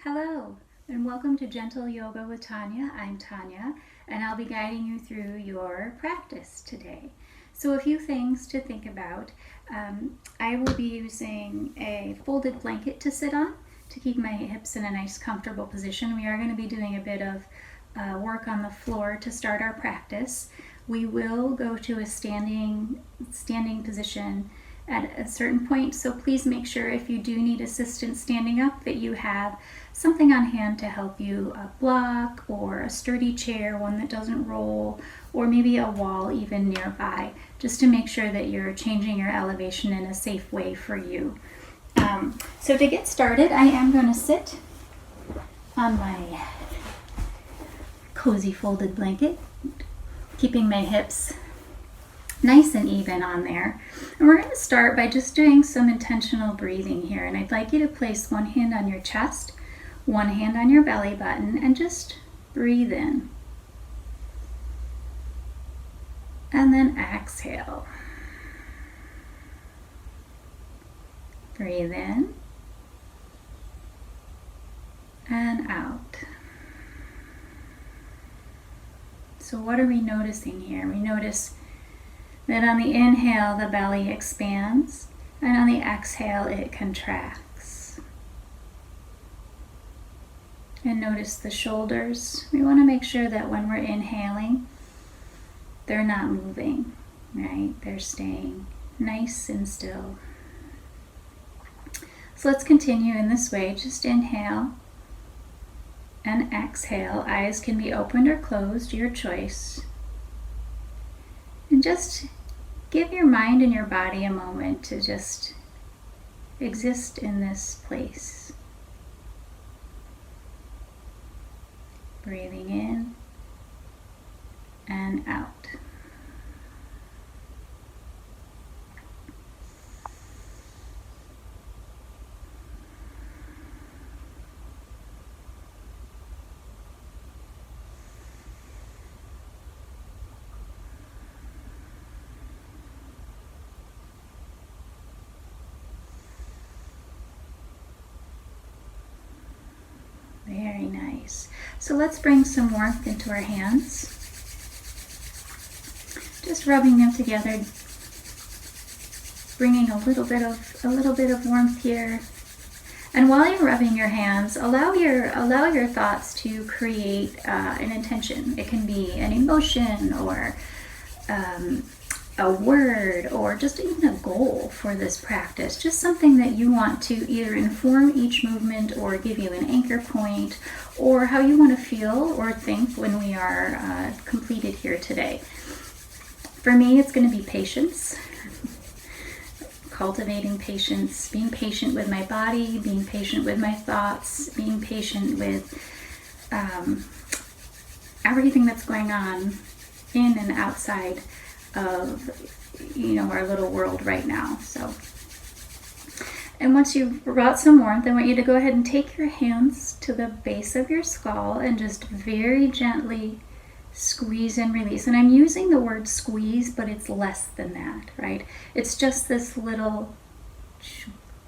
Hello, and welcome to Gentle Yoga with Tanya. I'm Tanya, and I'll be guiding you through your practice today. So a few things to think about. I will be using a folded blanket to sit on to keep my hips in a nice comfortable position. We are going to be doing a bit of work on the floor to start our practice. We will go to a standing position at a certain point, so please make sure if you do need assistance standing up that you have something on hand to help you, a block or a sturdy chair, one that doesn't roll, or maybe a wall even nearby, just to make sure that you're changing your elevation in a safe way for you. So to get started, I am going to sit on my cozy folded blanket, keeping my hips nice and even on there. And we're going to start by just doing some intentional breathing here. And I'd like you to place one hand on your chest, one hand on your belly button, and just breathe in. And then exhale. Breathe in and out. So what are we noticing here? We notice that on the inhale, the belly expands, and on the exhale, it contracts. And notice the shoulders. We want to make sure that when we're inhaling, they're not moving, right? They're staying nice and still. So let's continue in this way. Just inhale and exhale. Eyes can be opened or closed, your choice. And just give your mind and your body a moment to just exist in this place. Breathing in and out. Very nice. So let's bring some warmth into our hands. Just rubbing them together, bringing a little bit of warmth here. And while you're rubbing your hands, allow your thoughts to create an intention. It can be an emotion or a word or just even a goal for this practice, just something that you want to either inform each movement or give you an anchor point, or how you want to feel or think when we are completed here today. For me, it's going to be patience, cultivating patience, being patient with my body, being patient with my thoughts, being patient with everything that's going on in and outside of our little world right now. So, and once you've brought some warmth, I want you to go ahead and take your hands to the base of your skull and just very gently squeeze and release. And I'm using the word squeeze, but it's less than that, right? It's just this little,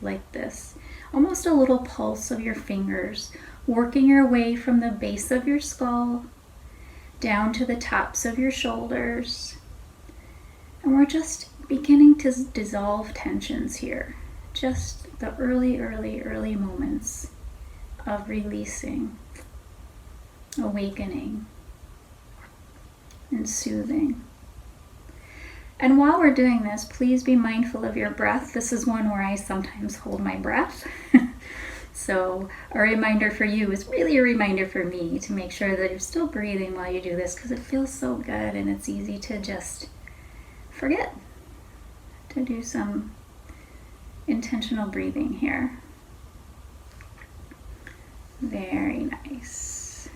like this, almost a little pulse of your fingers, working your way from the base of your skull down to the tops of your shoulders. And we're just beginning to dissolve tensions here. Just the early moments of releasing, awakening, and soothing. And while we're doing this, please be mindful of your breath. This is one where I sometimes hold my breath. So a reminder for you is really a reminder for me to make sure that you're still breathing while you do this, because it feels so good and it's easy to just forget to do some intentional breathing here. Very nice.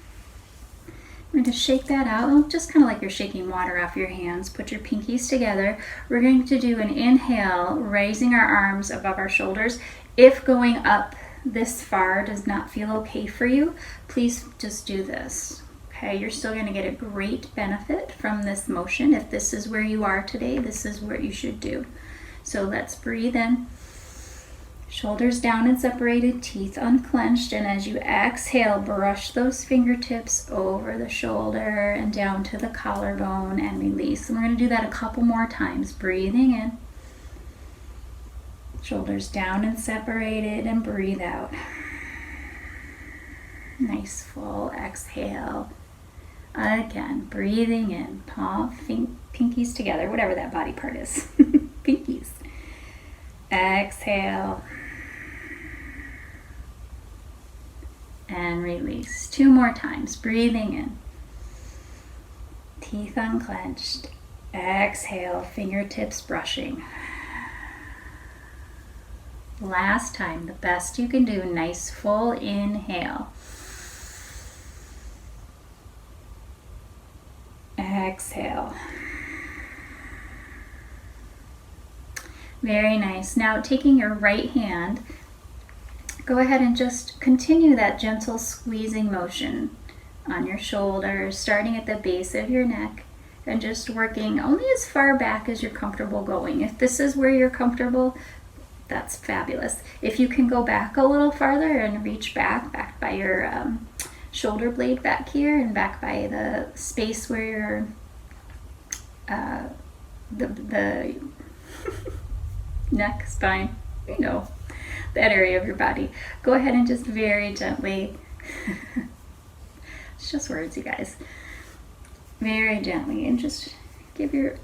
I'm going to shake that out, just kind of like you're shaking water off your hands. Put your pinkies together. We're going to do an inhale, raising our arms above our shoulders. If going up this far does not feel okay for you, please just do this. Okay, you're still going to get a great benefit from this motion. If this is where you are today, this is what you should do. So let's breathe in. Shoulders down and separated, teeth unclenched, and as you exhale, brush those fingertips over the shoulder and down to the collarbone and release. And we're going to do that a couple more times. Breathing in. Shoulders down and separated, and breathe out. Nice full exhale. Again, breathing in. Palm, pinkies together, whatever that body part is. Pinkies. Exhale. And release. 2 more times. Breathing in. Teeth unclenched. Exhale, fingertips brushing. Last time, the best you can do. Nice full inhale. Exhale. Very nice. Now taking your right hand, go ahead and just continue that gentle squeezing motion on your shoulders, starting at the base of your neck and just working only as far back as you're comfortable going. If this is where you're comfortable, that's fabulous. If you can go back a little farther and reach back by your shoulder blade back here and back by the space where your the neck, spine, that area of your body. Go ahead and just very gently, it's just words, you guys. Very gently, and just give your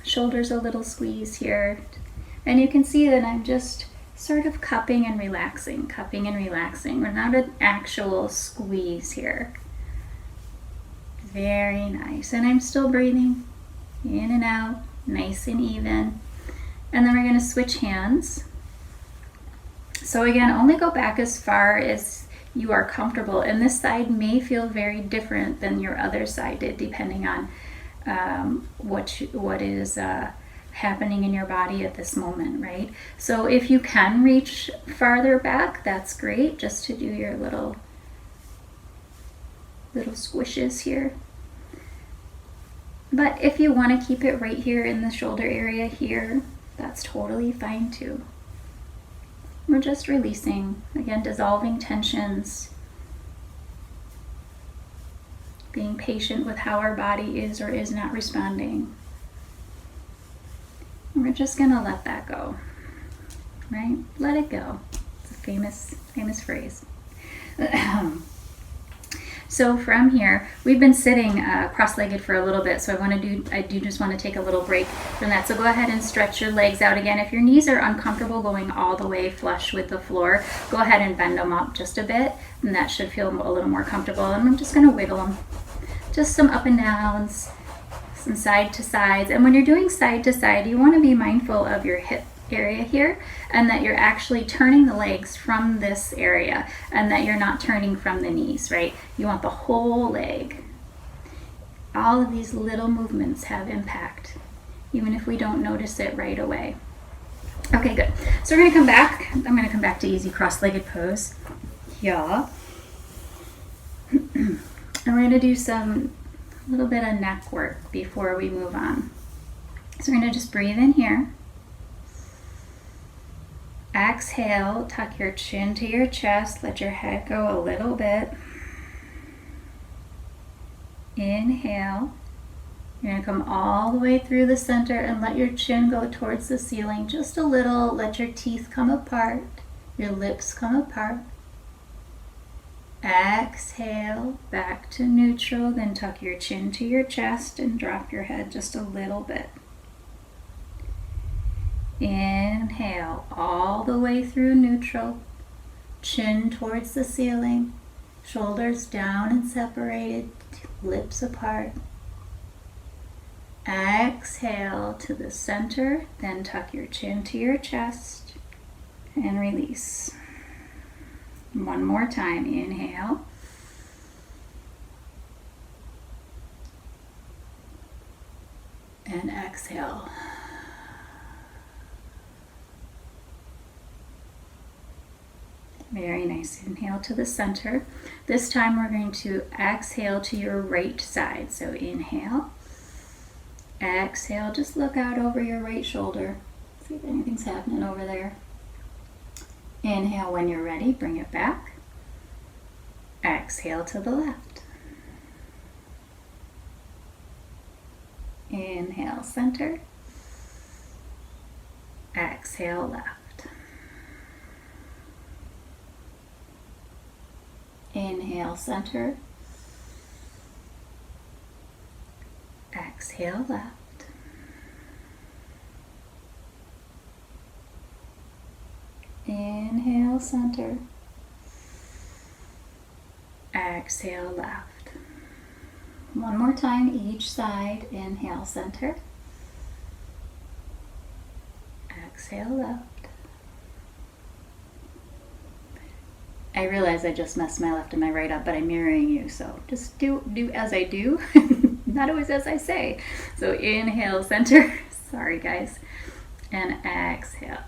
shoulders a little squeeze here. And you can see that I'm just sort of cupping and relaxing. We're not an actual squeeze here. Very nice. And I'm still breathing in and out, nice and even. And then we're going to switch hands. So again, only go back as far as you are comfortable. And this side may feel very different than your other side did, depending on what is happening in your body at this moment, right? So if you can reach farther back, that's great, just to do your little squishes here. But if you want to keep it right here in the shoulder area here, that's totally fine too. We're just releasing, again, dissolving tensions, being patient with how our body is or is not responding. And we're just gonna let that go, right? Let it go. It's a famous phrase. So from here, we've been sitting cross-legged for a little bit, so I do just want to take a little break from that. So go ahead and stretch your legs out again. If your knees are uncomfortable going all the way flush with the floor, go ahead and bend them up just a bit, and that should feel a little more comfortable. And I'm just going to wiggle them. Just some up and downs, some side to sides. And when you're doing side to side, you want to be mindful of your hip area here, and that you're actually turning the legs from this area, and that you're not turning from the knees, right? You want the whole leg. All of these little movements have impact, even if we don't notice it right away. Okay, good. So we're going to come back. I'm going to come back to easy cross-legged pose. Yeah. And we're going to do a little bit of neck work before we move on. So we're going to just breathe in here. Exhale, tuck your chin to your chest, let your head go a little bit. Inhale. You're going to come all the way through the center and let your chin go towards the ceiling just a little. Let your teeth come apart, your lips come apart. Exhale, back to neutral, then tuck your chin to your chest and drop your head just a little bit. Inhale all the way through neutral, chin towards the ceiling, shoulders down and separated, lips apart. Exhale to the center, then tuck your chin to your chest and release. One more time, inhale. And exhale. Very nice. Inhale to the center. This time we're going to exhale to your right side. So inhale. Exhale. Just look out over your right shoulder. See if anything's happening over there. Inhale when you're ready, bring it back. Exhale to the left. Inhale, center. Exhale, left. Inhale, center. Exhale, left. Inhale, center. Exhale, left. One more time, each side. Inhale, center. Exhale, left. I realize I just messed my left and my right up, but I'm mirroring you, so just do as I do, not always as I say. So inhale, center. Sorry, guys. And exhale.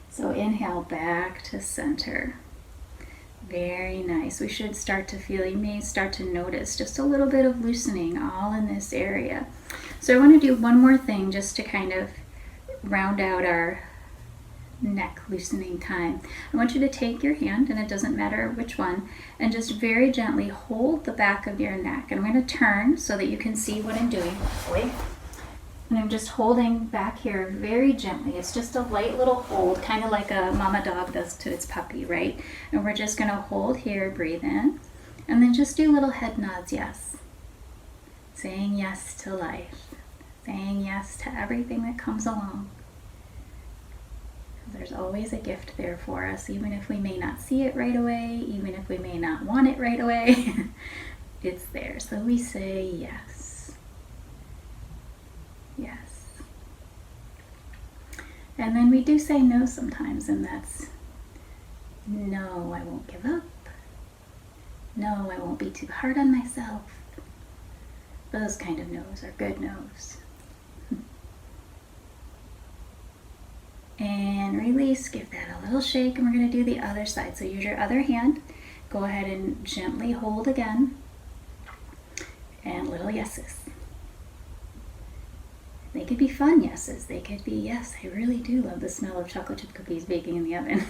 So inhale back to center. Very nice. We should start to feel, you may start to notice just a little bit of loosening all in this area. So I want to do one more thing just to kind of round out our neck loosening time. I want you to take your hand, and it doesn't matter which one, and just very gently hold the back of your neck. And I'm going to turn so that you can see what I'm doing. Wait. And I'm just holding back here very gently. It's just a light little hold, kind of like a mama dog does to its puppy, right? And we're just going to hold here, breathe in, and then just do little head nods, yes. Saying yes to life. Saying yes to everything that comes along. There's always a gift there for us, even if we may not see it right away, even if we may not want it right away. It's there. So we say yes. Yes. And then we do say no sometimes, and that's no, I won't give up. No, I won't be too hard on myself. Those kind of no's are good no's. And release, give that a little shake, and we're going to do the other side. So use your other hand, go ahead and gently hold again, and little yeses. They could be fun yeses. They could be, yes, I really do love the smell of chocolate chip cookies baking in the oven.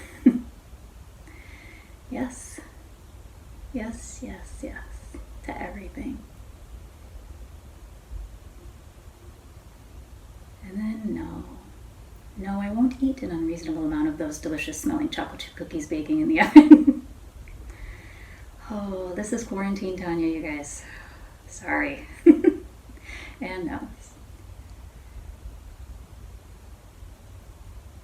Yes. Yes, yes, yes to everything. And then no. No, I won't eat an unreasonable amount of those delicious smelling chocolate chip cookies baking in the oven. Oh, this is quarantine Tanya, you guys. Sorry. And no.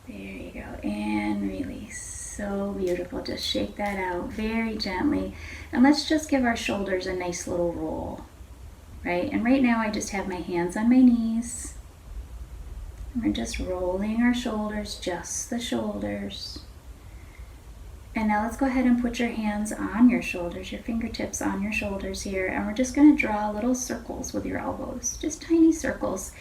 There you go, and release. So beautiful. Just shake that out very gently. And let's just give our shoulders a nice little roll, right? And right now I just have my hands on my knees. And we're just rolling our shoulders, just the shoulders. And now let's go ahead and put your hands on your shoulders, your fingertips on your shoulders here. And we're just going to draw little circles with your elbows, just tiny circles.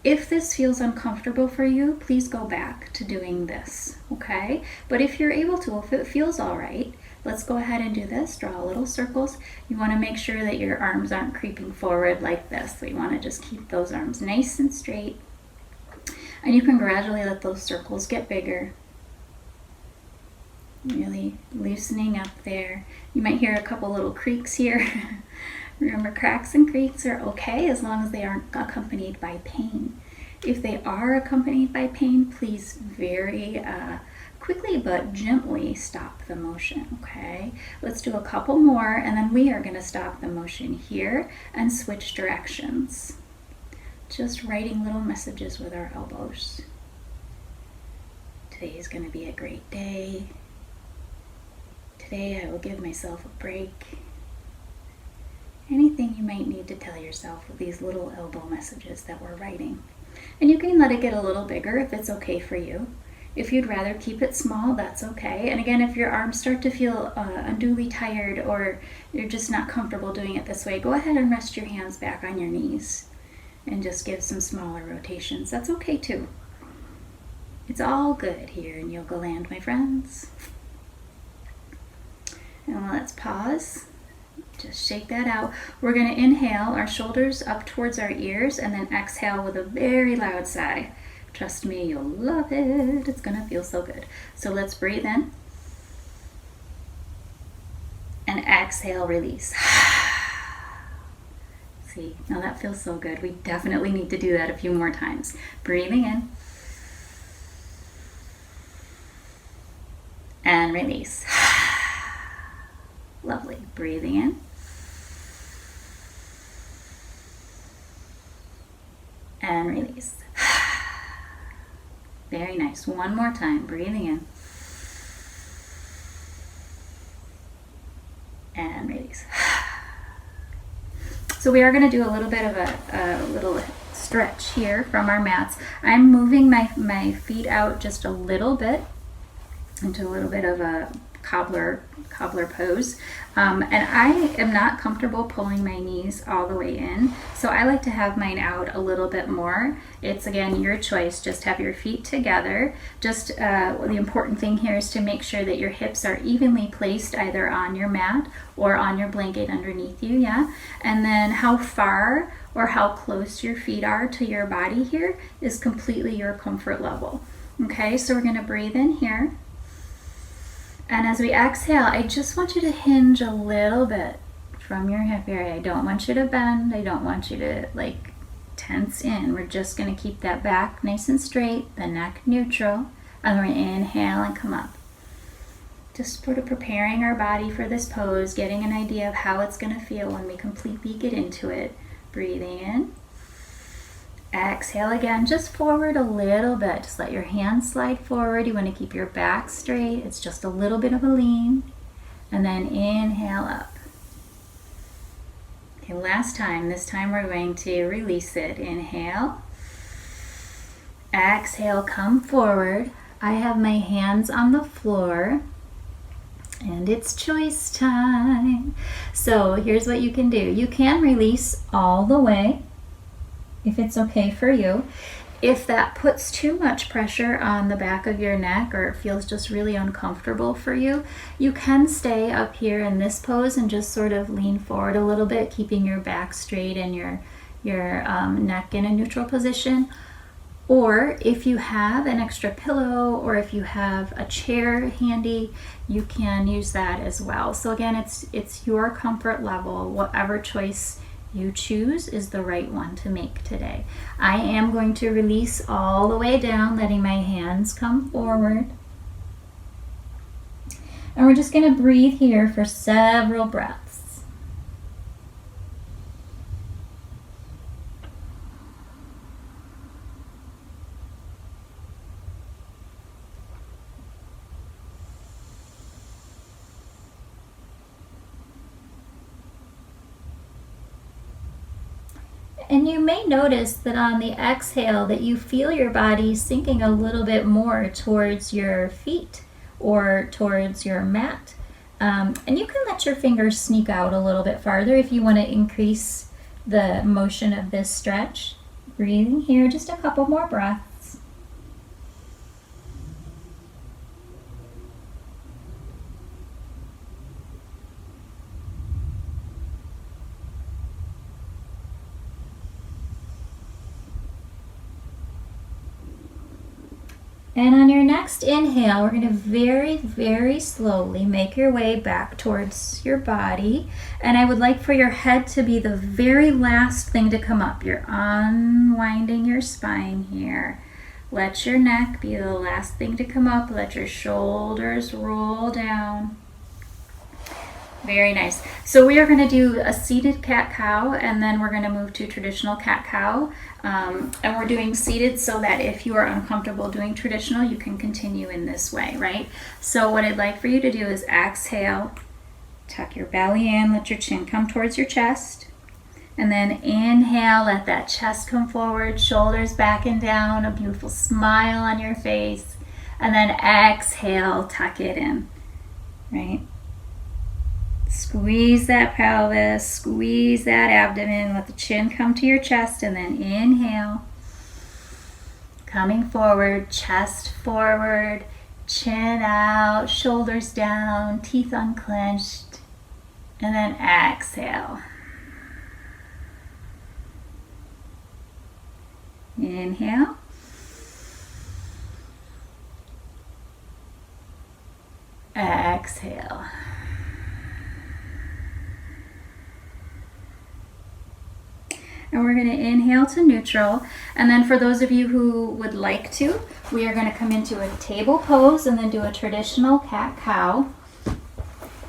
If this feels uncomfortable for you, please go back to doing this, okay? But if you're able to, if it feels all right, let's go ahead and do this. Draw little circles. You want to make sure that your arms aren't creeping forward like this. So you want to just keep those arms nice and straight. And you can gradually let those circles get bigger. Really loosening up there. You might hear a couple little creaks here. Remember, cracks and creaks are okay as long as they aren't accompanied by pain. If they are accompanied by pain, please very quickly but gently stop the motion, okay? Let's do a couple more, and then we are going to stop the motion here and switch directions. Just writing little messages with our elbows. Today is going to be a great day. Today I will give myself a break. Anything you might need to tell yourself with these little elbow messages that we're writing. And you can let it get a little bigger if it's okay for you. If you'd rather keep it small, that's okay. And again, if your arms start to feel unduly tired or you're just not comfortable doing it this way, go ahead and rest your hands back on your knees and just give some smaller rotations. That's okay too. It's all good here in Yoga Land, my friends. And let's pause. Just shake that out. We're going to inhale our shoulders up towards our ears and then exhale with a very loud sigh. Trust me, you'll love it. It's gonna feel so good. So let's breathe in and exhale, release. See, now that feels so good. We definitely need to do that a few more times. Breathing in and release. Lovely. Breathing in and release. Very nice. One more time. Breathing in and release. So we are going to do a little bit of a little stretch here from our mats. I'm moving my feet out just a little bit into a little bit of a cobbler pose, and I am not comfortable pulling my knees all the way in, so I like to have mine out a little bit more. It's again your choice. Just have your feet together. Just the important thing here is to make sure that your hips are evenly placed either on your mat or on your blanket underneath you, yeah? And then how far or how close your feet are to your body here is completely your comfort level. Okay, so we're going to breathe in here. And as we exhale, I just want you to hinge a little bit from your hip area. I don't want you to bend. I don't want you to like tense in. We're just going to keep that back nice and straight, the neck neutral, and we're going to inhale and come up. Just sort of preparing our body for this pose, getting an idea of how it's going to feel when we completely get into it. Breathing in. Exhale again, just forward a little bit. Just let your hands slide forward. You want to keep your back straight. It's just a little bit of a lean. And then inhale up. Okay, last time. This time we're going to release it. Inhale. Exhale, come forward. I have my hands on the floor. And it's choice time. So here's what you can do. You can release all the way, if it's okay for you. If that puts too much pressure on the back of your neck or it feels just really uncomfortable for you, you can stay up here in this pose and just sort of lean forward a little bit, keeping your back straight and your neck in a neutral position. Or if you have an extra pillow or if you have a chair handy, you can use that as well. So again, it's your comfort level. Whatever choice you choose is the right one to make today. I am going to release all the way down, letting my hands come forward. And we're just going to breathe here for several breaths. And you may notice that on the exhale that you feel your body sinking a little bit more towards your feet or towards your mat. And you can let your fingers sneak out a little bit farther if you want to increase the motion of this stretch. Breathing here, just a couple more breaths. And on your next inhale, we're going to very, very slowly make your way back towards your body. And I would like for your head to be the very last thing to come up. You're unwinding your spine here. Let your neck be the last thing to come up. Let your shoulders roll down. Very nice. So we are going to do a seated cat-cow, and then we're going to move to traditional cat-cow. And we're doing seated so that if you are uncomfortable doing traditional, you can continue in this way, right? So what I'd like for you to do is exhale, tuck your belly in, let your chin come towards your chest. And then inhale, let that chest come forward, shoulders back and down, a beautiful smile on your face. And then exhale, tuck it in, right? Squeeze that pelvis, squeeze that abdomen, let the chin come to your chest, and then inhale. Coming forward, chest forward, chin out, shoulders down, teeth unclenched, and then exhale. Inhale. exhale. And we're going to inhale to neutral. And then for those of you who would like to, we are going to come into a table pose and then do a traditional cat-cow.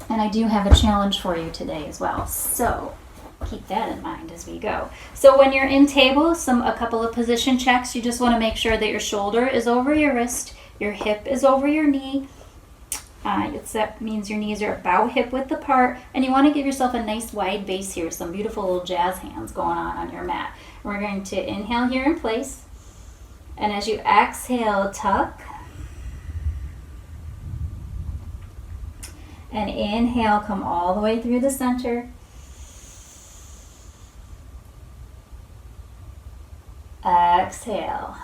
And I do have a challenge for you today as well. So keep that in mind as we go. So when you're in table, a couple of position checks. You just want to make sure that your shoulder is over your wrist, your hip is over your knee. That means your knees are about hip width apart, and you want to give yourself a nice wide base here, some beautiful little jazz hands going on your mat. We're going to inhale here in place, and as you exhale, tuck, and inhale, come all the way through the center. Exhale.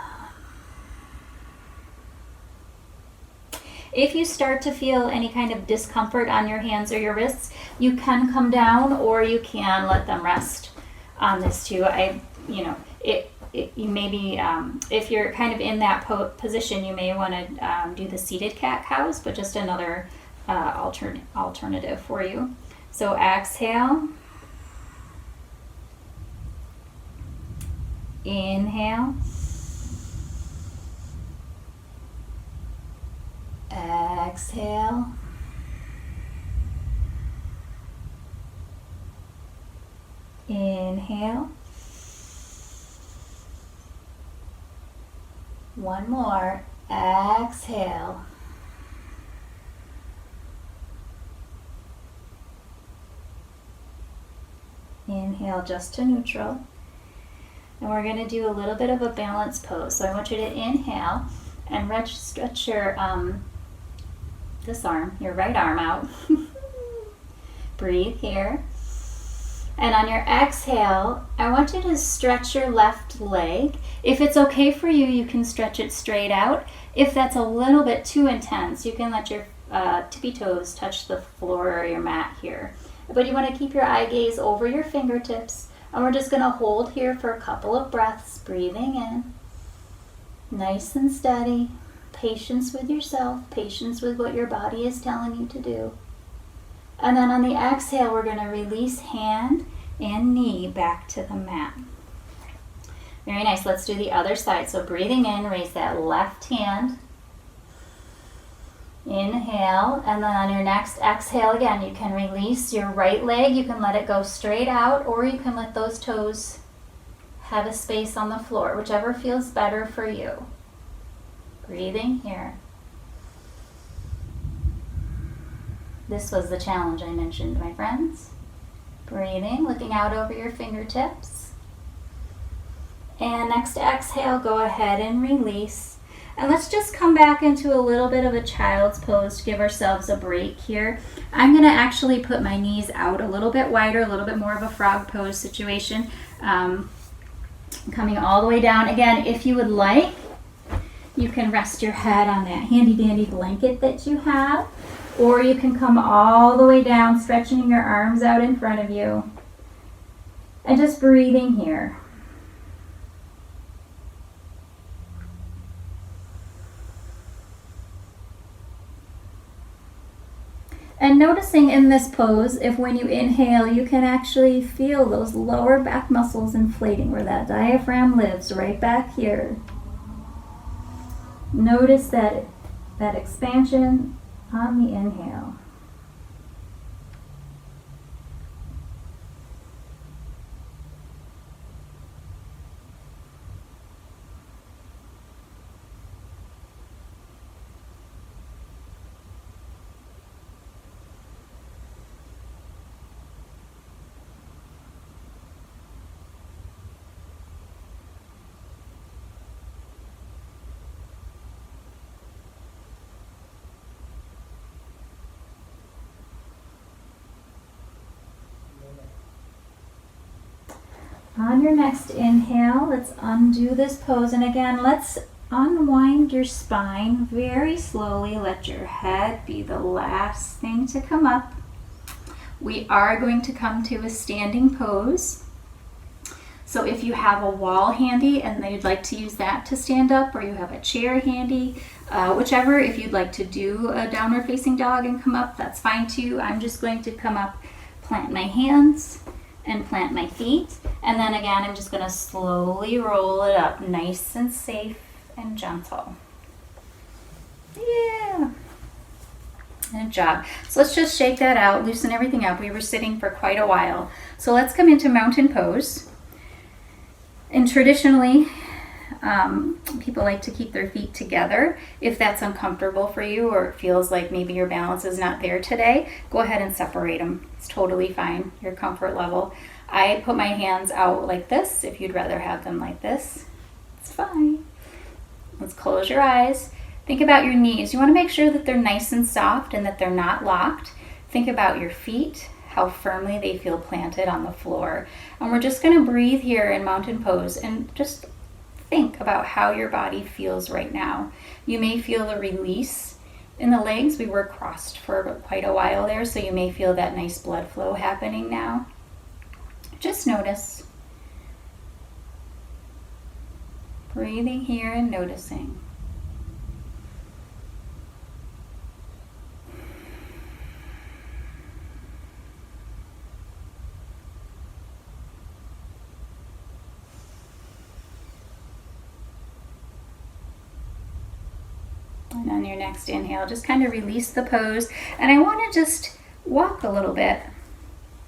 If you start to feel any kind of discomfort on your hands or your wrists, you can come down or you can let them rest on this too. You may be, if you're kind of in that position, you may want to do the seated cat-cows, but just another alternative for you. So exhale, inhale, exhale, inhale, one more, exhale, inhale just to neutral. And we're going to do a little bit of a balance pose. So I want you to inhale and stretch your your right arm out. Breathe here. And on your exhale, I want you to stretch your left leg. If it's okay for you, you can stretch it straight out. If that's a little bit too intense, you can let your tippy toes touch the floor or your mat here. But you want to keep your eye gaze over your fingertips. And we're just going to hold here for a couple of breaths, breathing in. Nice and steady. Patience with yourself, patience with what your body is telling you to do. And then on the exhale, we're going to release hand and knee back to the mat. Very nice. Let's do the other side. So breathing in, raise that left hand. Inhale, and then on your next exhale again, you can release your right leg. You can let it go straight out, or you can let those toes have a space on the floor, whichever feels better for you. Breathing here. This was the challenge I mentioned, my friends. Breathing, looking out over your fingertips. And next exhale, go ahead and release. And let's just come back into a little bit of a child's pose to give ourselves a break here. I'm going to actually put my knees out a little bit wider, a little bit more of a frog pose situation. Coming all the way down. Again, if you would like, you can rest your head on that handy dandy blanket that you have, or you can come all the way down, stretching your arms out in front of you, and just breathing here. And noticing in this pose, if when you inhale, you can actually feel those lower back muscles inflating where that diaphragm lives, right back here. Notice that expansion on the inhale. On your next inhale, let's undo this pose. And again, let's unwind your spine very slowly. Let your head be the last thing to come up. We are going to come to a standing pose. So if you have a wall handy and you'd like to use that to stand up, or you have a chair handy, whichever, if you'd like to do a downward facing dog and come up, that's fine too. I'm just going to come up, plant my hands and plant my feet, and then again I'm just going to slowly roll it up, nice and safe and gentle. Yeah. Good job. So let's just shake that out, loosen everything up. We were sitting for quite a while. So let's come into mountain pose. And traditionally, people like to keep their feet together. If that's uncomfortable for you, or it feels like maybe your balance is not there today, go ahead and separate them. It's totally fine, your comfort level. I put my hands out like this. If you'd rather have them like this, it's fine. Let's close your eyes. Think about your knees. You want to make sure that they're nice and soft and that they're not locked. Think about your feet, how firmly they feel planted on the floor. And we're just going to breathe here in mountain pose and just think about how your body feels right now. You may feel a release in the legs. We were crossed for quite a while there, so you may feel that nice blood flow happening now. Just notice. Breathing here and noticing. And on your next inhale, just kind of release the pose. And I want to just walk a little bit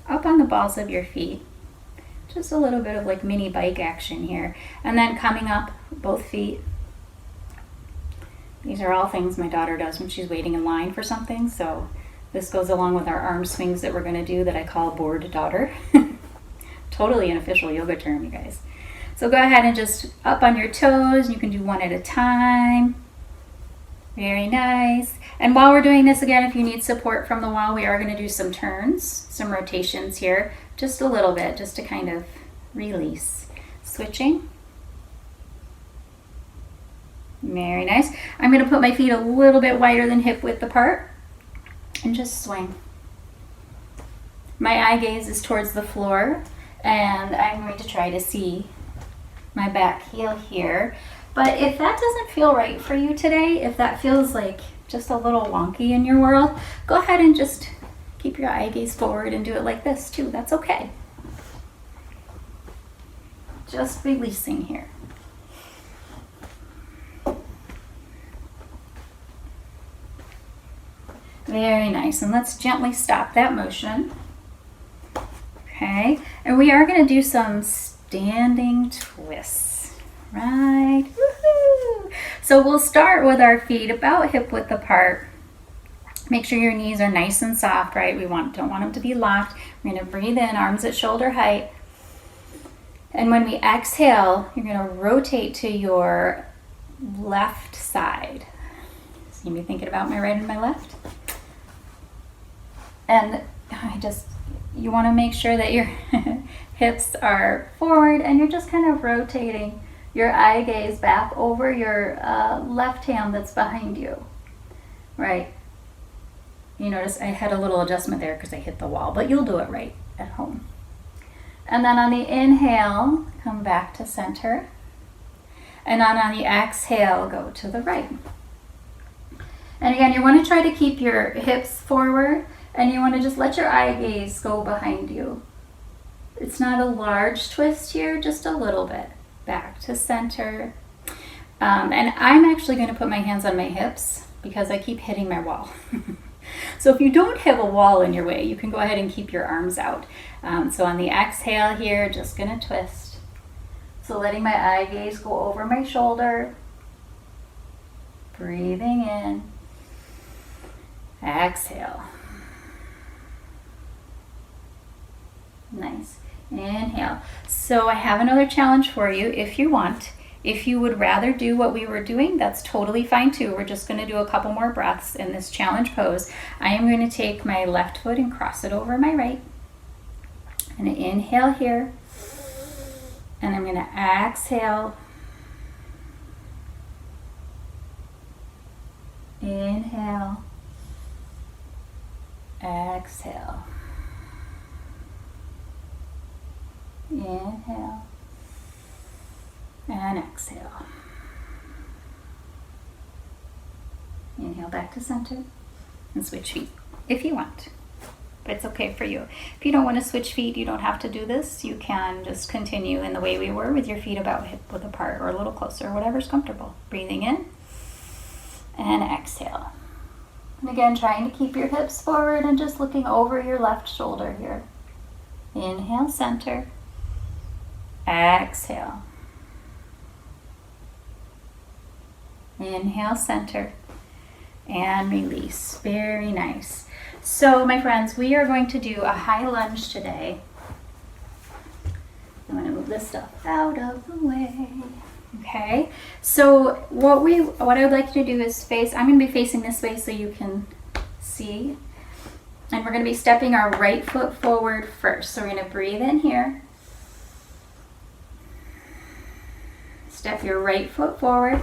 up on the balls of your feet. Just a little bit of like mini bike action here. And then coming up, both feet. These are all things my daughter does when she's waiting in line for something. So this goes along with our arm swings that we're going to do that I call bored daughter. Totally an official yoga term, you guys. So go ahead and just up on your toes. You can do one at a time. Very nice. And while we're doing this, again, if you need support from the wall, we are going to do some turns, some rotations here, just a little bit, just to kind of release. Switching. Very nice. I'm going to put my feet a little bit wider than hip width apart and just swing. My eye gaze is towards the floor, and I'm going to try to see my back heel here. But if that doesn't feel right for you today, if that feels like just a little wonky in your world, go ahead and just keep your eye gaze forward and do it like this too. That's okay. Just releasing here. Very nice. And let's gently stop that motion. Okay. And we are going to do some standing twists. Right. Woohoo! So we'll start with our feet about hip width apart. Make sure your knees are nice and soft, right? We don't want them to be locked. We're going to breathe in, arms at shoulder height. And when we exhale, you're going to rotate to your left side. See me thinking about my right and my left? And you want to make sure that your hips are forward and you're just kind of rotating your eye gaze back over your left hand that's behind you, right? You notice I had a little adjustment there because I hit the wall, but you'll do it right at home. And then on the inhale, come back to center. And then on the exhale, go to the right. And again, you want to try to keep your hips forward, and you want to just let your eye gaze go behind you. It's not a large twist here, just a little bit. Back to center. And I'm actually going to put my hands on my hips because I keep hitting my wall. So if you don't have a wall in your way, you can go ahead and keep your arms out. So on the exhale here, just going to twist. So letting my eye gaze go over my shoulder. Breathing in. Exhale. Nice. Inhale. So I have another challenge for you if you want. If you would rather do what we were doing, that's totally fine too. We're just going to do a couple more breaths in this challenge pose. I am going to take my left foot and cross it over my right. I'm going to inhale here. And I'm going to exhale. Inhale. Exhale. Inhale. exhale. Inhale back to center and switch feet if you want. But it's okay for you. If you don't want to switch feet, you don't have to do this. You can just continue in the way we were with your feet about hip width apart or a little closer, whatever's comfortable. Breathing in and exhale. And again, trying to keep your hips forward and just looking over your left shoulder here. Inhale, center. Exhale. Inhale, center. And release. Very nice. So my friends, we are going to do a high lunge today. I'm going to move this stuff out of the way. Okay, so what I would like you to do is I'm going to be facing this way so you can see. And we're going to be stepping our right foot forward first. So we're going to breathe in here. Step your right foot forward.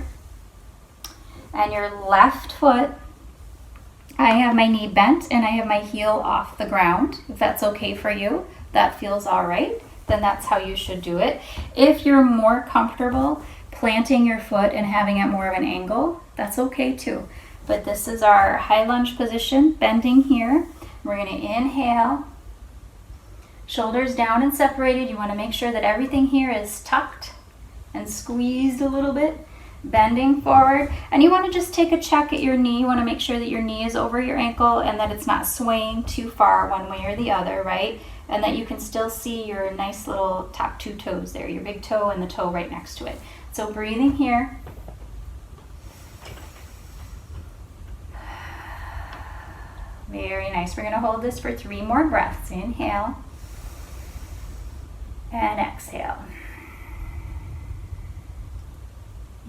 And your left foot, I have my knee bent and I have my heel off the ground. If that's okay for you, that feels all right, then that's how you should do it. If you're more comfortable planting your foot and having it more of an angle, that's okay too. But this is our high lunge position, bending here. We're going to inhale, shoulders down and separated. You want to make sure that everything here is tucked and squeezed a little bit. Bending forward, and you want to just take a check at your knee. You want to make sure that your knee is over your ankle and that it's not swaying too far one way or the other, right? And that you can still see your nice little top two toes there, your big toe and the toe right next to it. So breathing here. Very nice. We're going to hold this for 3 more breaths. Inhale and exhale.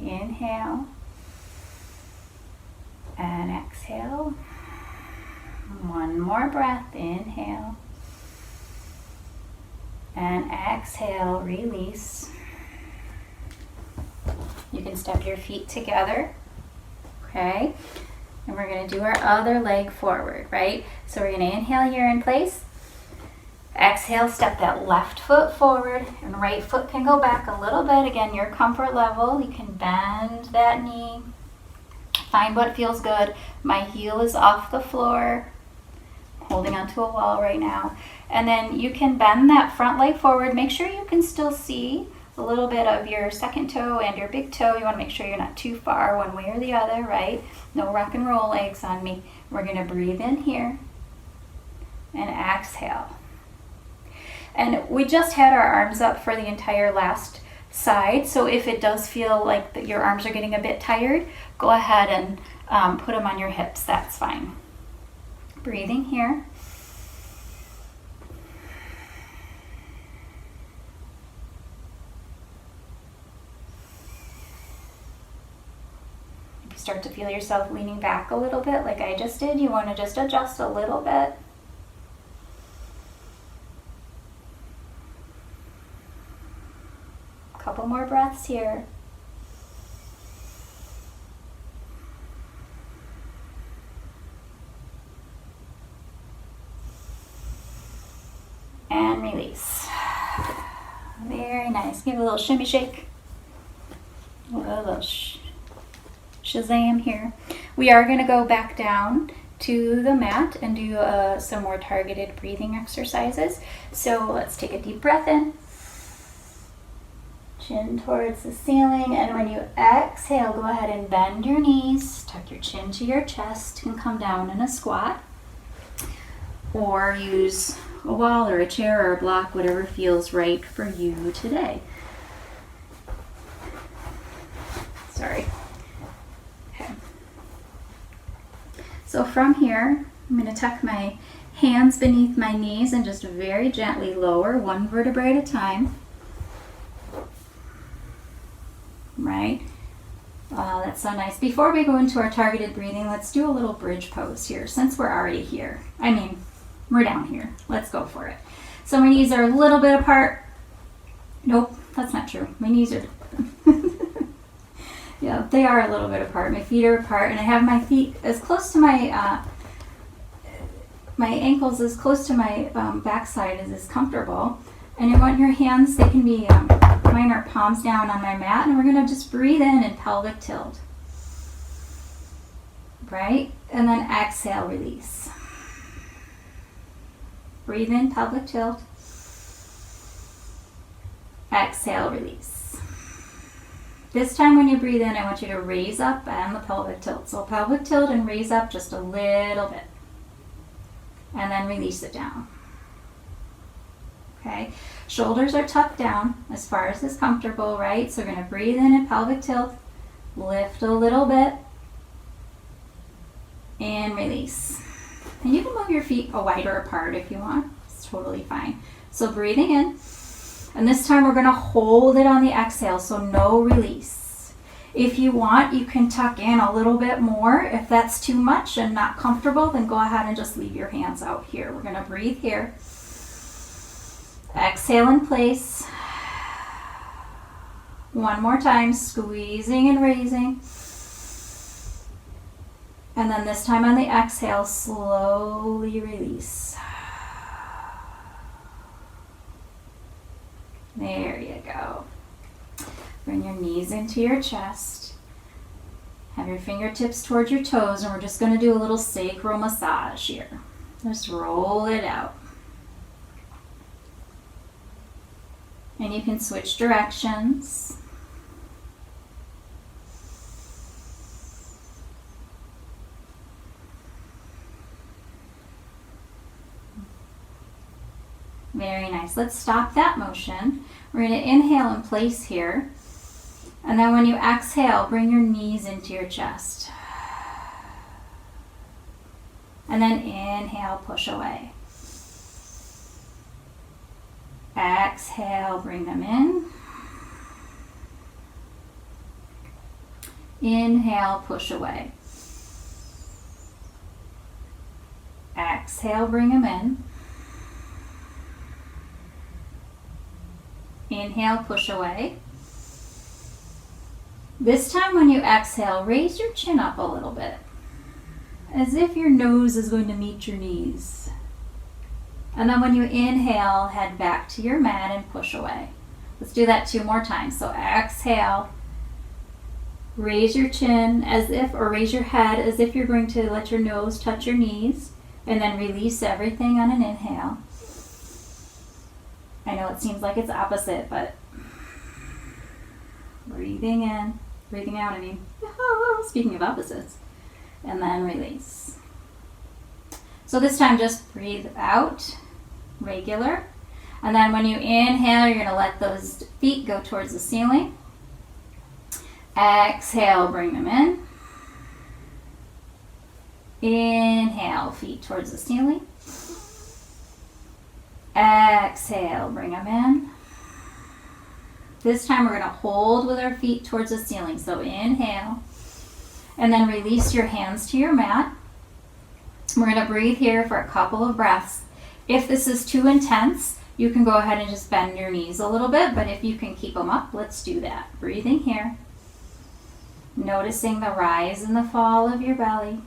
Inhale and exhale. 1 more breath. Inhale and exhale. Release. You can step your feet together. Okay. And we're going to do our other leg forward, right? So we're going to inhale here in place. Exhale, step that left foot forward and right foot can go back a little bit. Again, your comfort level. You can bend that knee. Find what feels good. My heel is off the floor. Holding onto a wall right now. And then you can bend that front leg forward. Make sure you can still see a little bit of your second toe and your big toe. You want to make sure you're not too far one way or the other, right? No rock and roll legs on me. We're going to breathe in here and exhale. And we just had our arms up for the entire last side, so if it does feel like that your arms are getting a bit tired, go ahead and put them on your hips. That's fine. Breathing here. If you start to feel yourself leaning back a little bit like I just did, you want to just adjust a little bit. Couple more breaths here. And release. Very nice. Give it a little shimmy shake. A little shazam here. We are going to go back down to the mat and do some more targeted breathing exercises. So let's take a deep breath in. Chin towards the ceiling, and when you exhale, go ahead and bend your knees, tuck your chin to your chest, and come down in a squat. Or use a wall or a chair or a block, whatever feels right for you today. Sorry. Okay. So from here, I'm going to tuck my hands beneath my knees and just very gently lower 1 vertebrae at a time. Right? That's so nice. Before we go into our targeted breathing, let's do a little bridge pose here since we're already here. I mean, we're down here. Let's go for it. So my knees are a little bit apart. Nope, that's not true. My knees are, yeah, they are a little bit apart. My feet are apart, and I have my feet as close to my ankles as close to my backside as is comfortable. And you want your hands, they can be, mine are palms down on my mat, and we're going to just breathe in and pelvic tilt. Right? And then exhale, release. Breathe in, pelvic tilt. Exhale, release. This time when you breathe in, I want you to raise up and the pelvic tilt. So pelvic tilt and raise up just a little bit. And then release it down. Okay, shoulders are tucked down as far as is comfortable, right? So we're going to breathe in and pelvic tilt, lift a little bit, and release. And you can move your feet wider apart if you want. It's totally fine. So breathing in, and this time we're going to hold it on the exhale, so no release. If you want, you can tuck in a little bit more. If that's too much and not comfortable, then go ahead and just leave your hands out here. We're going to breathe here. Exhale in place. One more time, squeezing and raising. And then this time on the exhale, slowly release. There you go. Bring your knees into your chest. Have your fingertips towards your toes, and we're just going to do a little sacral massage here. Just roll it out. And you can switch directions. Very nice. Let's stop that motion. We're going to inhale in place here. And then when you exhale, bring your knees into your chest. And then inhale, push away. Exhale, bring them in. Inhale, push away. Exhale, bring them in. Inhale, push away. This time when you exhale, raise your chin up a little bit, as if your nose is going to meet your knees. And then when you inhale, head back to your mat and push away. Let's do that 2 more times. So exhale, raise your chin as if, or raise your head as if you're going to let your nose touch your knees, and then release everything on an inhale. I know it seems like it's opposite, but breathing in, breathing out, I mean, speaking of opposites, and then release. So this time just breathe out, regular, and then when you inhale, you're going to let those feet go towards the ceiling. Exhale, bring them in. Inhale, feet towards the ceiling. Exhale, bring them in. This time we're going to hold with our feet towards the ceiling. So inhale, and then release your hands to your mat. We're going to breathe here for a couple of breaths. If this is too intense, you can go ahead and just bend your knees a little bit, but if you can keep them up, let's do that. Breathing here. Noticing the rise and the fall of your belly.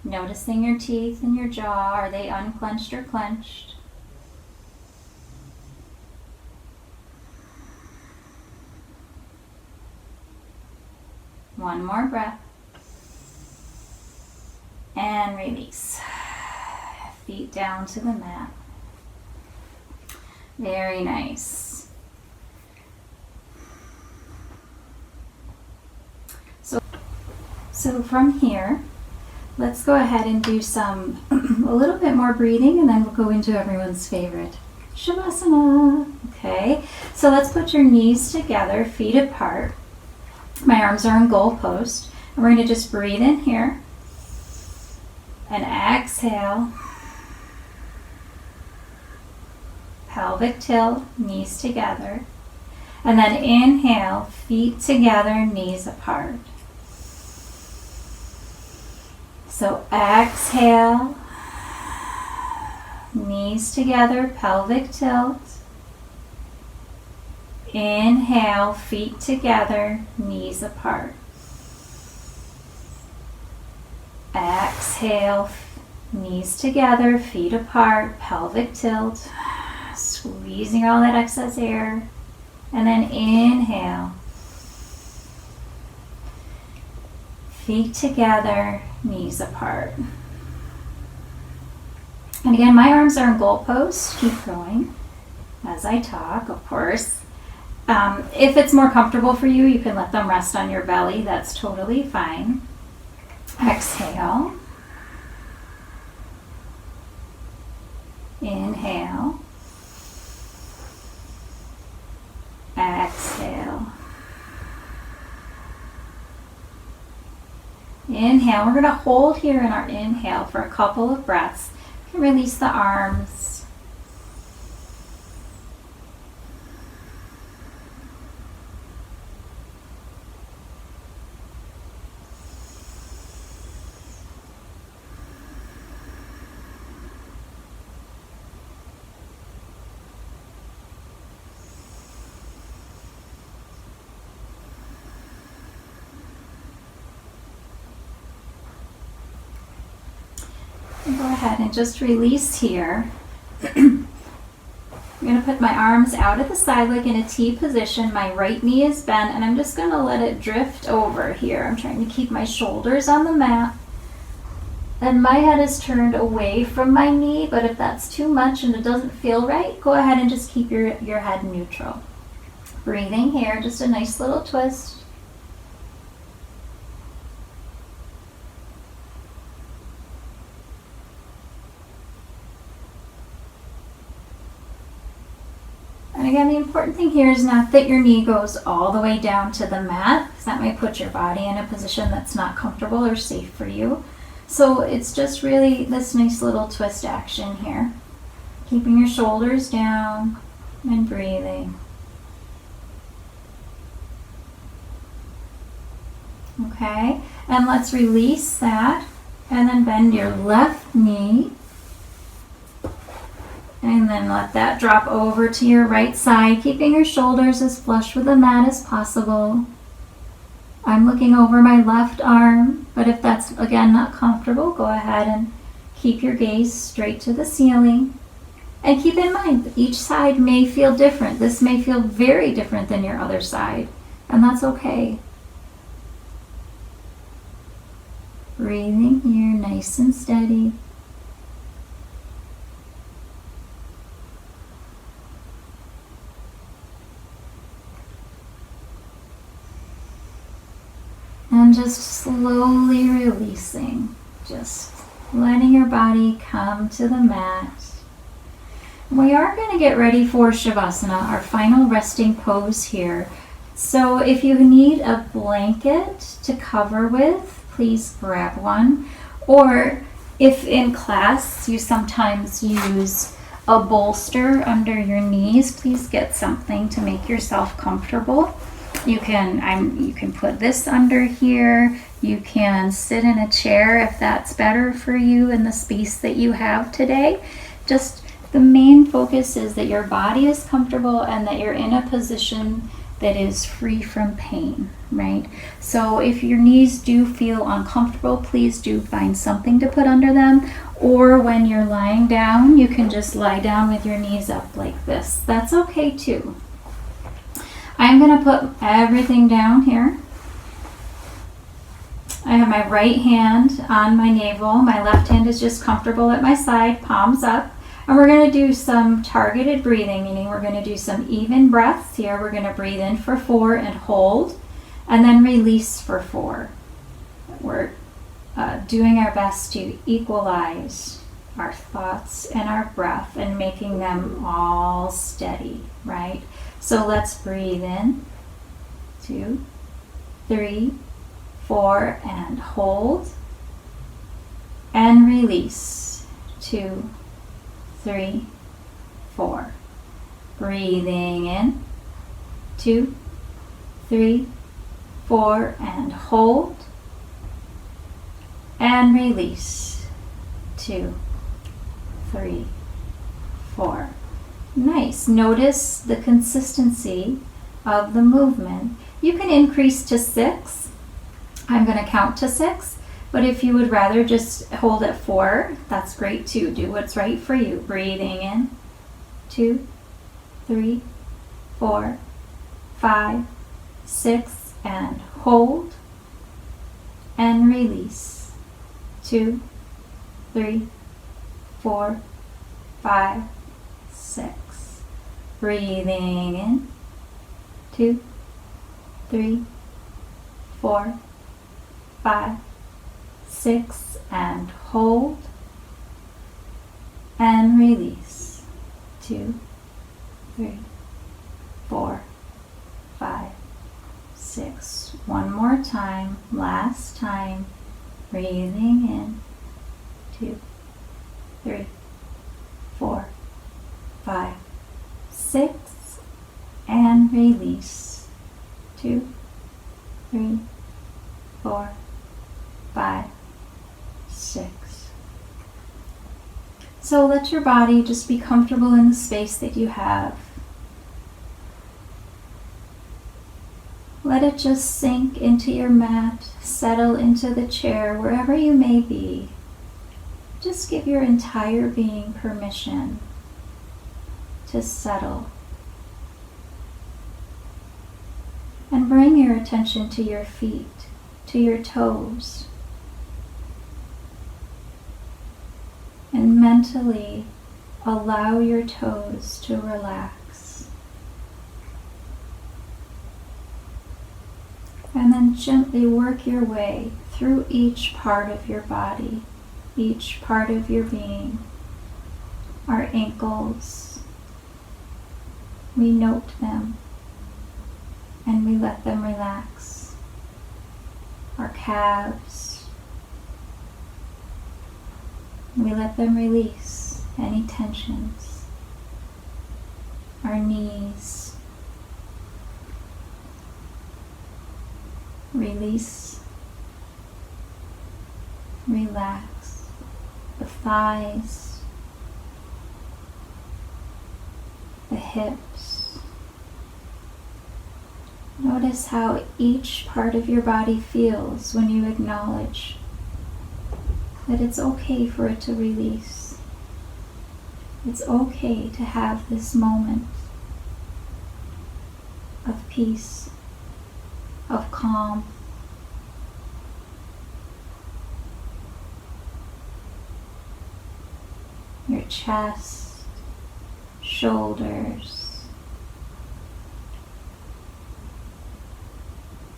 Noticing your teeth and your jaw. Are they unclenched or clenched? One more breath. And release. Feet down to the mat. Very nice. So from here, let's go ahead and do a little bit more breathing, and then we'll go into everyone's favorite, Shavasana. Okay, so let's put your knees together, feet apart. My arms are in goalpost. And we're going to just breathe in here. And exhale. Pelvic tilt, knees together. And then inhale, feet together, knees apart. So exhale, knees together, pelvic tilt. Inhale, feet together, knees apart. Exhale, Knees together, feet apart, pelvic tilt. Squeezing all that excess air. And then inhale. Feet together, knees apart. And again, my arms are in goalposts. Keep going as I talk, of course. If it's more comfortable for you, you can let them rest on your belly. That's totally fine. Exhale. Inhale. Exhale. Inhale. We're going to hold here in our inhale for a couple of breaths. You can release the arms. Go ahead and just release here. I'm going to put my arms out at the side like in a T position. My right knee is bent and I'm just going to let it drift over here. I'm trying to keep my shoulders on the mat. And my head is turned away from my knee, but if that's too much and it doesn't feel right, go ahead and just keep your head neutral. Breathing here, just a nice little twist. And again, the important thing here is not that your knee goes all the way down to the mat, because that might put your body in a position that's not comfortable or safe for you. So it's just really this nice little twist action here. Keeping your shoulders down and breathing. Okay, and let's release that. And then bend your left knee. And then let that drop over to your right side, keeping your shoulders as flush with the mat as possible. I'm looking over my left arm, but if that's, again, not comfortable, go ahead and keep your gaze straight to the ceiling. And keep in mind, that each side may feel different. This may feel very different than your other side, and that's okay. Breathing here, nice and steady. And just slowly releasing, just letting your body come to the mat. We are going to get ready for Shavasana, our final resting pose here. So if you need a blanket to cover with, please grab one. Or if in class you sometimes use a bolster under your knees, please get something to make yourself comfortable. You can put this under here. You can sit in a chair if that's better for you in the space that you have today. Just the main focus is that your body is comfortable and that you're in a position that is free from pain, right? So if your knees do feel uncomfortable, please do find something to put under them. Or when you're lying down, you can just lie down with your knees up like this. That's okay too. I'm going to put everything down here. I have my right hand on my navel. My left hand is just comfortable at my side, palms up. And we're going to do some targeted breathing, meaning we're going to do some even breaths here. We're going to breathe in for 4 and hold, and then release for 4. We're doing our best to equalize our thoughts and our breath and making them all steady, right? So let's breathe in, 2, 3, 4, and hold, and release, 2, 3, 4. Breathing in, 2, 3, 4, and hold, and release, 2, 3, 4. Nice. Notice the consistency of the movement. You can increase to 6. I'm going to count to 6. But if you would rather just hold at 4, that's great too. Do what's right for you. Breathing in, 2, 3, 4, 5, 6, and hold and release. 2, 3, 4, 5, 6. Breathing in, 2, 3, 4, 5, 6, and hold and release. 2, 3, 4, 5, 6. One more time, last time. Breathing in, 2, 3, 4, 5, 6, and release. 2, 3, 4, 5, 6. So let your body just be comfortable in the space that you have. Let it just sink into your mat, settle into the chair, wherever you may be. Just give your entire being permission to settle. And bring your attention to your feet, to your toes. And mentally allow your toes to relax. And then gently work your way through each part of your body, each part of your being. Our ankles, we note them and we let them relax. Our calves, we let them release any tensions. Our knees, release, relax. The thighs, the hips. Notice how each part of your body feels when you acknowledge that it's okay for it to release. It's okay to have this moment of peace, of calm. Your chest, shoulders,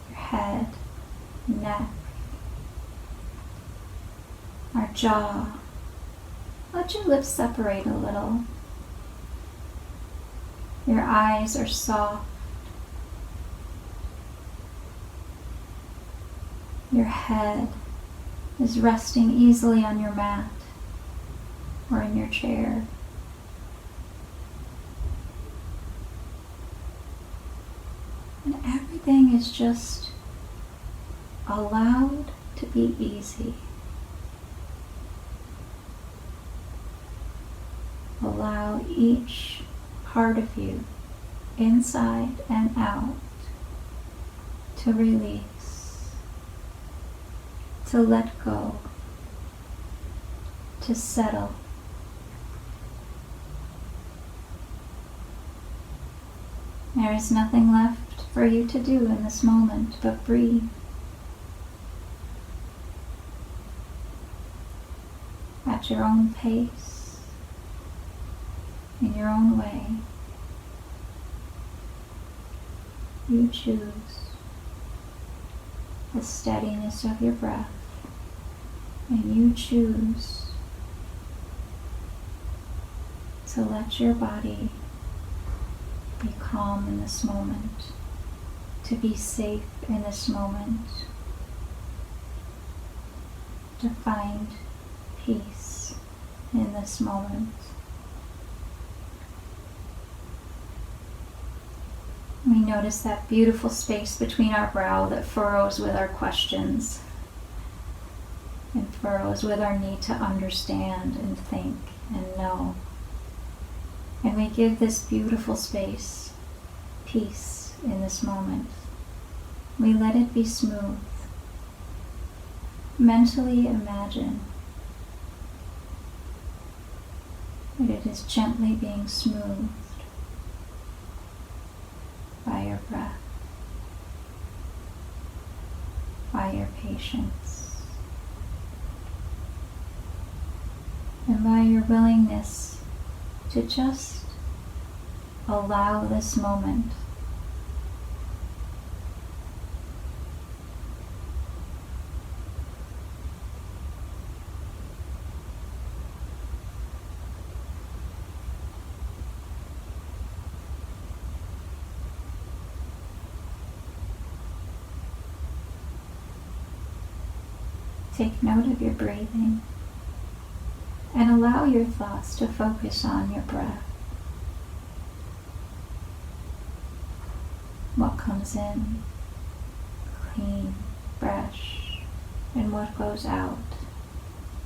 your head, neck, our jaw. Let your lips separate a little. Your eyes are soft. Your head is resting easily on your mat or in your chair. And everything is just allowed to be easy. Allow each part of you, inside and out, to release, to let go, to settle. There is nothing left for you to do in this moment but breathe. At your own pace, in your own way. You choose the steadiness of your breath, and you choose to let your body be calm in this moment, to be safe in this moment, to find peace in this moment. We notice that beautiful space between our brow that furrows with our questions and furrows with our need to understand and think and know. And we give this beautiful space peace in this moment. We let it be smooth. mentally imagine that it is gently being smoothed by your breath, by your patience, and by your willingness to just allow this moment take note of your breathing and allow your thoughts to focus on your breath. What comes in, clean, fresh, and what goes out,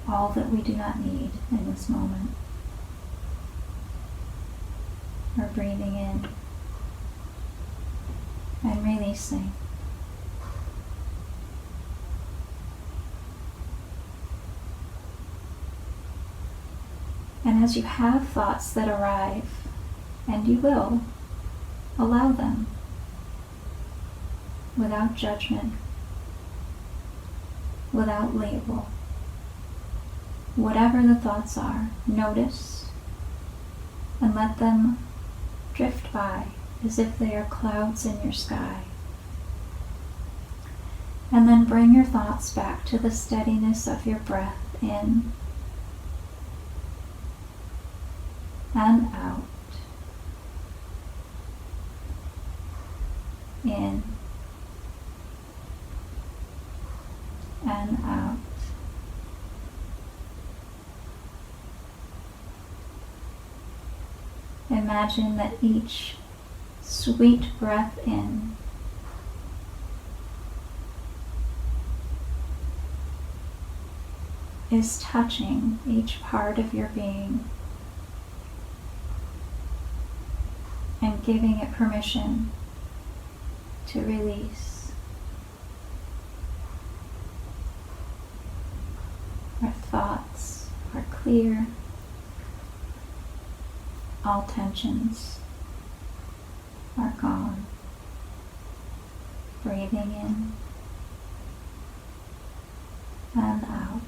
all that we do not need in this moment. We're breathing in and releasing. And as you have thoughts that arrive, and you will, allow them without judgment, without label. Whatever the thoughts are, notice and let them drift by as if they are clouds in your sky. And then bring your thoughts back to the steadiness of your breath in and out, in and out. Imagine that each sweet breath in is touching each part of your being and giving it permission to release. Our thoughts are clear. All tensions are gone. Breathing in and out.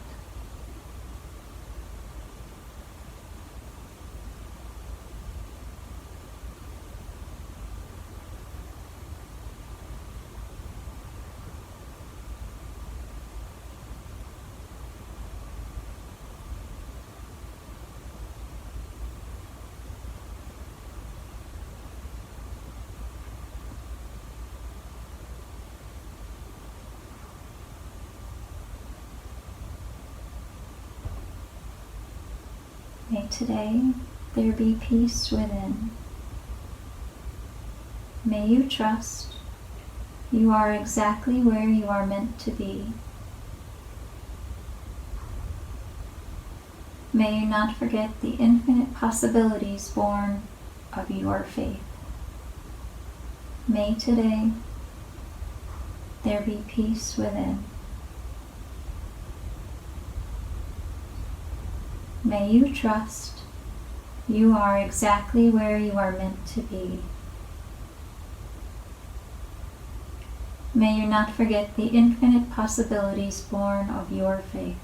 May today there be peace within. May you trust you are exactly where you are meant to be. May you not forget the infinite possibilities born of your faith. May today there be peace within. May you trust you are exactly where you are meant to be. May you not forget the infinite possibilities born of your faith.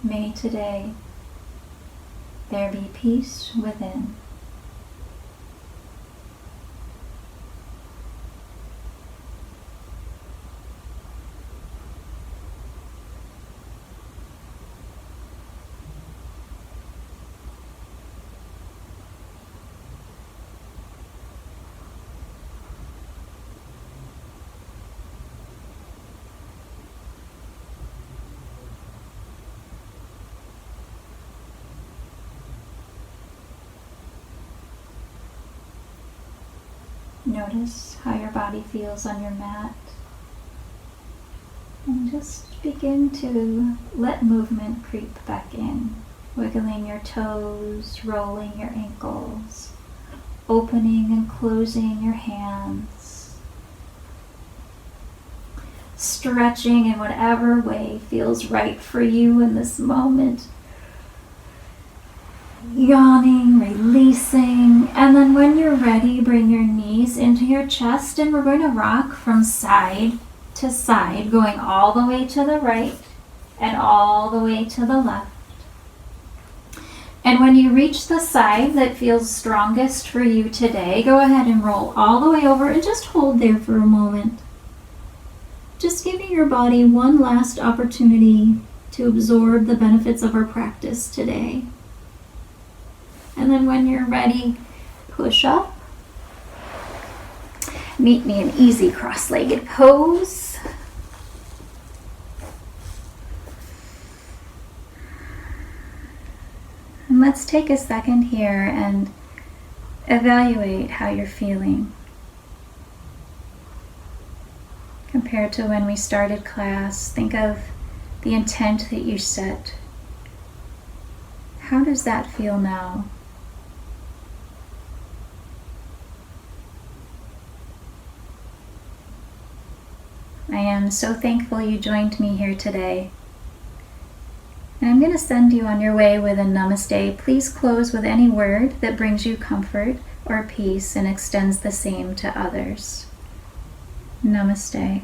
May today there be peace within. Notice how your body feels on your mat. And just begin to let movement creep back in, wiggling your toes, rolling your ankles, opening and closing your hands. stretching in whatever way feels right for you in this moment. Yawning, releasing, and then when you're ready, bring your knees into your chest, and we're going to rock from side to side, going all the way to the right and all the way to the left. And when you reach the side that feels strongest for you today, go ahead and roll all the way over and just hold there for a moment. Just giving your body one last opportunity to absorb the benefits of our practice today. And then when you're ready, push up. Meet me in easy cross-legged pose. And let's take a second here and evaluate how you're feeling compared to when we started class. Think of the intent that you set. How does that feel now? I am so thankful you joined me here today. And I'm going to send you on your way with a namaste. Please close with any word that brings you comfort or peace and extends the same to others. Namaste.